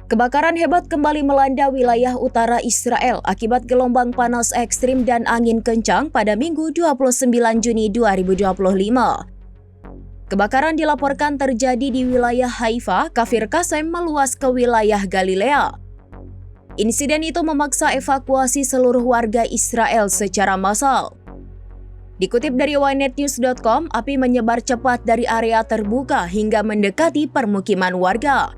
Kebakaran hebat kembali melanda wilayah utara Israel akibat gelombang panas ekstrim dan angin kencang pada Minggu 29 Juni 2025. Kebakaran dilaporkan terjadi di wilayah Haifa, Kafir Kasem meluas ke wilayah Galilea. Insiden itu memaksa evakuasi seluruh warga Israel secara massal. Dikutip dari ynetnews.com, api menyebar cepat dari area terbuka hingga mendekati permukiman warga.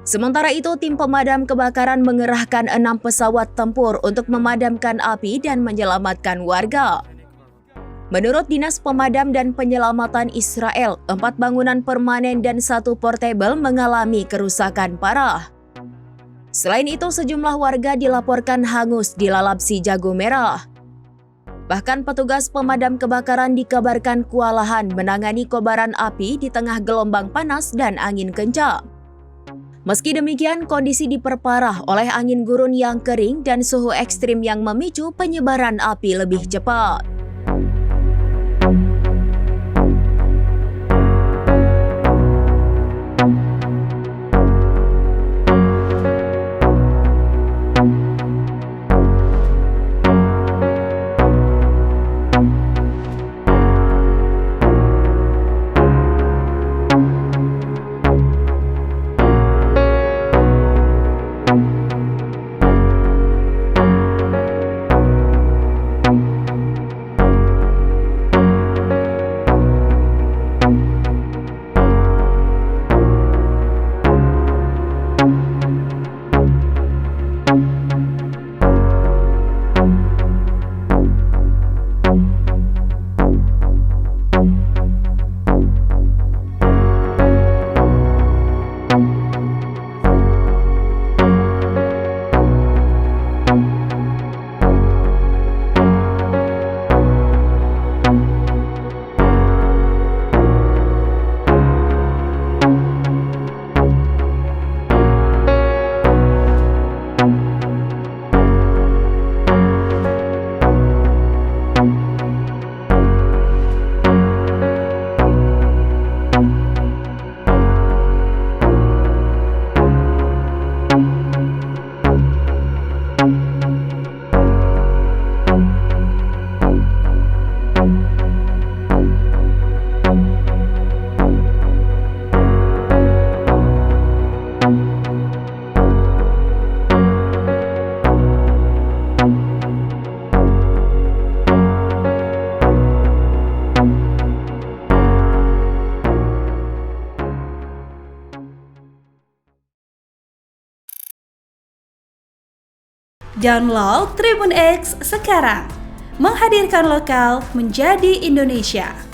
Sementara itu, tim pemadam kebakaran mengerahkan 6 pesawat tempur untuk memadamkan api dan menyelamatkan warga. Menurut Dinas Pemadam dan Penyelamatan Israel, 4 bangunan permanen dan 1 portable mengalami kerusakan parah. Selain itu, sejumlah warga dilaporkan hangus dilalap si jago merah. Bahkan petugas pemadam kebakaran dikabarkan kewalahan menangani kobaran api di tengah gelombang panas dan angin kencang. Meski demikian, kondisi diperparah oleh angin gurun yang kering dan suhu ekstrim yang memicu penyebaran api lebih cepat. Download Tribun X sekarang, menghadirkan lokal menjadi Indonesia.